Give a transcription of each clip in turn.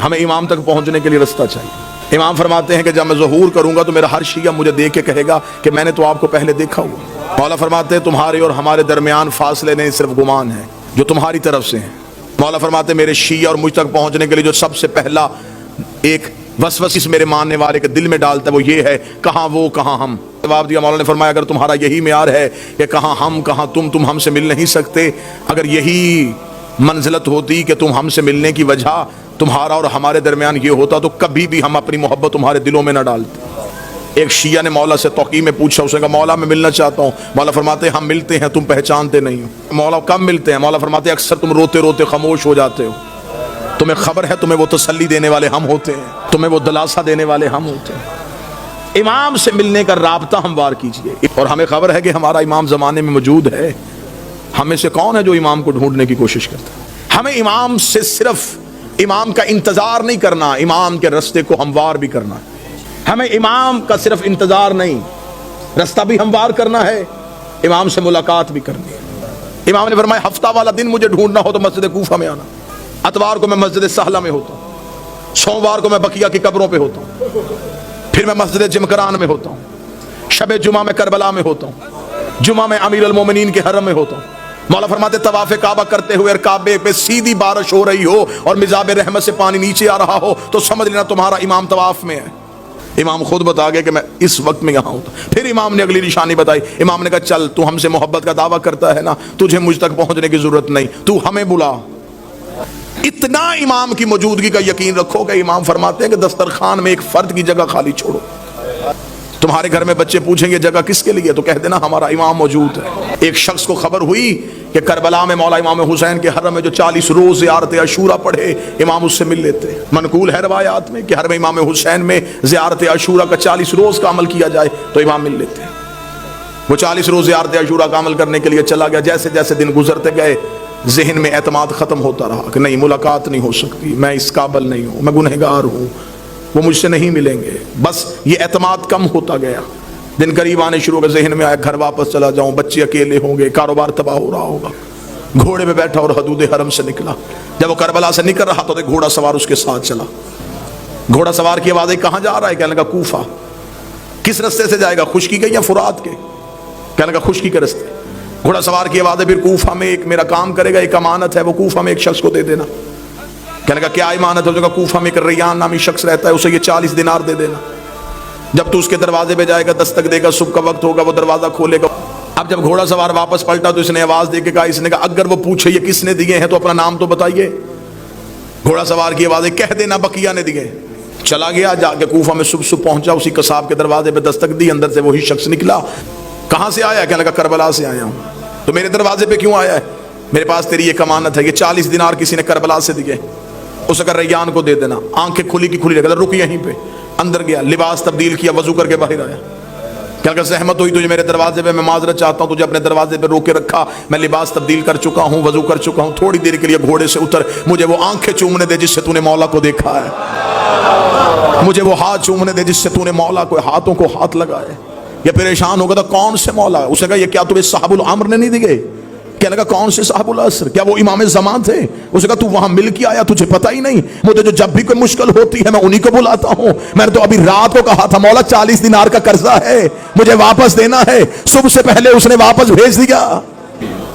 ہمیں امام تک پہنچنے کے لیے رستہ چاہیے۔ امام فرماتے ہیں کہ جب میں ظہور کروں گا تو میرا ہر شیعہ مجھے دیکھ کے کہے گا کہ میں نے تو آپ کو پہلے دیکھا ہوا۔ مولا فرماتے ہیں تمہارے اور ہمارے درمیان فاصلے نہیں، صرف گمان ہے جو تمہاری طرف سے ہیں۔ مولا فرماتے ہیں میرے شیعہ اور مجھ تک پہنچنے کے لیے جو سب سے پہلا ایک وسوسہ میرے ماننے والے کے دل میں ڈالتا ہے وہ یہ ہے، کہاں وہ کہاں ہم۔ جواب دیا مولا نے فرمایا اگر تمہارا یہی معیار ہے کہ کہاں ہم کہاں تم ہم سے مل نہیں سکتے، اگر یہی منزلت ہوتی کہ تم ہم سے ملنے کی وجہ تمہارا اور ہمارے درمیان یہ ہوتا تو کبھی بھی ہم اپنی محبت تمہارے دلوں میں نہ ڈالتے۔ ایک شیعہ نے مولا سے توقیع میں پوچھا، اس نے کہا مولا میں ملنا چاہتا ہوں۔ مولا فرماتے ہیں ہم ملتے ہیں، تم پہچانتے نہیں ہو۔ مولا کب ملتے ہیں؟ مولا فرماتے ہیں اکثر تم روتے روتے خاموش ہو جاتے ہو، تمہیں خبر ہے تمہیں وہ تسلی دینے والے ہم ہوتے ہیں، تمہیں وہ دلاسا دینے والے ہم ہوتے ہیں۔ امام سے ملنے کا رابطہ ہموار کیجئے، اور ہمیں خبر ہے کہ ہمارا امام زمانے میں موجود ہے۔ ہمیں سے کون ہے جو امام کو ڈھونڈنے کی کوشش کرتا ہے؟ ہمیں امام سے صرف امام کا انتظار نہیں کرنا، امام کے رستے کو ہموار بھی کرنا ہے۔ ہمیں امام کا صرف انتظار نہیں، رستہ بھی ہموار کرنا ہے، امام سے ملاقات بھی کرنی ہے۔ امام نے فرمایا ہفتہ والا دن مجھے ڈھونڈنا ہو تو مسجد کوفہ میں آنا، اتوار کو میں مسجد سہلہ میں ہوتا ہوں، سوموار کو میں بقیہ کی قبروں پہ ہوتا ہوں، پھر میں مسجد جمکران میں ہوتا ہوں، شب جمعہ میں کربلا میں ہوتا ہوں، جمعہ میں امیر المومنین کے حرم میں ہوتا ہوں۔ مولا فرماتے طواف کعبہ کرتے ہوئے اور کعبے پہ سیدھی بارش ہو رہی ہو اور مزاب رحمت سے پانی نیچے آ رہا ہو تو سمجھ لینا تمہارا امام طواف میں ہے۔ امام خود بتا گئے کہ میں اس وقت میں یہاں ہوتا۔ پھر امام نے اگلی نشانی بتائی، امام نے کہا چل تو ہم سے محبت کا دعویٰ کرتا ہے نا، تجھے مجھ تک پہنچنے کی ضرورت نہیں، تو ہمیں بلا۔ اتنا امام کی موجودگی کا یقین رکھو کہ امام فرماتے ہیں کہ دسترخوان میں ایک فرد کی جگہ خالی چھوڑو۔ تمہارے گھر میں بچے پوچھیں گے جگہ کس کے لیے تو کہہ دینا ہمارا امام موجود ہے۔ ایک شخص کو خبر ہوئی کہ کربلا میں مولا امام حسین کے حرم میں جو 40 روز زیارت عاشورہ پڑھے امام اس سے مل لیتے۔ منقول ہے روایات میں کہ حرم امام حسین میں زیارت عاشورہ کا 40 روز کا عمل کیا جائے تو امام مل لیتے۔ وہ 40 روز زیارت عاشورہ کا عمل کرنے کے لیے چلا گیا، جیسے جیسے دن گزرتے گئے ذہن میں اعتماد ختم ہوتا رہا کہ نہیں ملاقات نہیں ہو سکتی، میں اس قابل نہیں ہوں، میں گنہگار ہوں، وہ مجھ سے نہیں ملیں گے۔ بس یہ اعتماد کم ہوتا گیا، دن قریب آنے شروع ہو گئے، ذہن میں آیا گھر واپس چلا جاؤں، بچے اکیلے ہوں گے، کاروبار تباہ ہو رہا ہوگا۔ گھوڑے پہ بیٹھا اور حدود حرم سے نکلا۔ جب وہ کربلا سے نکل رہا تو گھوڑا سوار اس کے ساتھ چلا۔ گھوڑا سوار کی آواز کہاں جا رہا ہے؟ کہنے لگا کوفہ۔ کس رستے سے جائے گا؟ خشکی کے یا فرات کے؟ کہنے لگا خشکی کے رستے۔ گھوڑا سوار کی آواز پھر کوفہ میں ایک میرا کام کرے گا، ایک امانت ہے، وہ کوفہ میں ایک شخص کو دے دینا۔ کہنے لگا کیا امانت ہے؟ کوفہ میں ایک ریان نامی شخص رہتا ہے، اسے یہ 40 دینار دے دینا۔ جب تو اس کے دروازے پہ جائے گا دستک دے گا، صبح کا وقت ہوگا، وہ دروازہ کھولے گا۔ اب جب گھوڑا سوار واپس پلٹا تو اس نے آواز دے کے کہا، اس نے کہا اگر وہ پوچھے یہ کس نے دیے ہیں تو اپنا نام تو بتائیے۔ گھوڑا سوار کی آواز کہہ دینا بقیہ نے دیے۔ چلا گیا، جا کے کوفہ میں صبح پہنچا، اسی قصاب کے دروازے پہ دستک دی، اندر سے وہی شخص نکلا۔ کہاں سے آیا؟ کہنے لگا کربلا سے آیا ہوں۔ تو میرے دروازے پہ کیوں آیا ہے؟ میرے پاس تیری ایک امانت ہے، یہ 40 دینار کسی نے کربلا سے دیے، اسے کہا ریان کو دے دینا۔ آنکھیں کھلی کی کھلی رہ گئی، رک یہیں پہ۔ اندر گیا، لباس تبدیل کیا، وضو کر کے باہر آیا۔ کیا کہ زحمت ہوئی تجھے میرے دروازے پہ، میں معذرت چاہتا ہوں، تجھے اپنے دروازے پہ روکے رکھا، میں لباس تبدیل کر چکا ہوں، وضو کر چکا ہوں، تھوڑی دیر کے لیے گھوڑے سے اتر، مجھے وہ آنکھیں چومنے دے جس سے تو نے مولا کو دیکھا ہے، مجھے وہ ہاتھ چومنے دے جس سے تو نے مولا کو ہاتھوں کو ہاتھ لگائے۔ یہ پریشان ہو گیا تھا کون سے مولا؟ اسے کہا یہ کیا تمہیں صاحب الامر نے نہیں دیے؟ کہنے لگا کون سے صاحب العصر؟ کیا وہ امام زمان تھے؟ اسے کہا تو وہاں مل کے آیا، تجھے پتہ ہی نہیں؟ مجھے جو جب بھی کوئی مشکل ہوتی ہے میں انہی کو بلاتا ہوں۔ میں نے تو ابھی رات کو کہا تھا مولا 40 دینار کا قرضہ ہے، مجھے واپس دینا ہے، صبح سے پہلے اس نے واپس بھیج دیا۔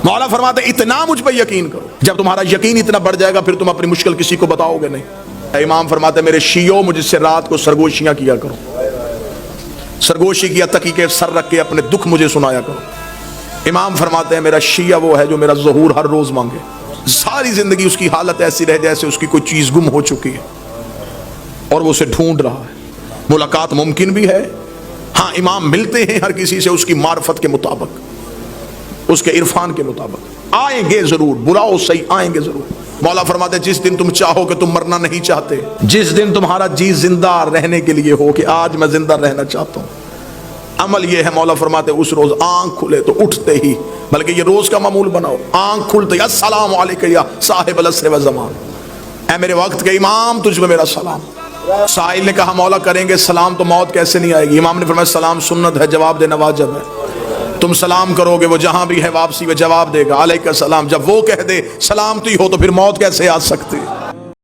مولا فرماتے اتنا مجھ پہ یقین کرو، جب تمہارا یقین اتنا بڑھ جائے گا پھر تم اپنی مشکل کسی کو بتاؤ گے نہیں۔ امام فرماتے میرے شیعوں مجھ سے رات کو سرگوشیاں کیا کرو، سرگوشی کیا تکی کے سر رکھ کے اپنے دکھ مجھے سنایا کرو۔ امام فرماتے ہیں میرا شیعہ وہ ہے جو میرا ظہور ہر روز مانگے، ساری زندگی اس کی حالت ایسی رہ جیسے اس کی کوئی چیز گم ہو چکی ہے اور وہ اسے ڈھونڈ رہا ہے۔ ملاقات ممکن بھی ہے، ہاں امام ملتے ہیں ہر کسی سے اس کی معرفت کے مطابق، اس کے عرفان کے مطابق، آئیں گے ضرور، بلاؤ صحیح آئیں گے ضرور۔ مولا فرماتے جس دن تم چاہو کہ تم مرنا نہیں چاہتے، جس دن تمہارا جی زندہ رہنے کے لیے ہو کہ آج میں زندہ رہنا چاہتا ہوں، عمل یہ ہے مولا فرماتے اس روز آنکھ کھلے تو اٹھتے ہی، بلکہ یہ روز کا معمول بناؤ، آنکھ کھلتے ہی السلام علیکم یا صاحب العصر والزمان، اے میرے وقت کے امام تجھ کو میرا سلام۔ سائل نے کہا مولا کریں گے سلام تو موت کیسے نہیں آئے گی؟ امام نے فرمایا سلام سنت ہے، جواب دینا واجب ہے۔ تم سلام کرو گے وہ جہاں بھی ہے واپسی میں جواب دے گا علیک السلام، جب وہ کہہ دے سلامتی ہو تو پھر موت کیسے آ سکتی؟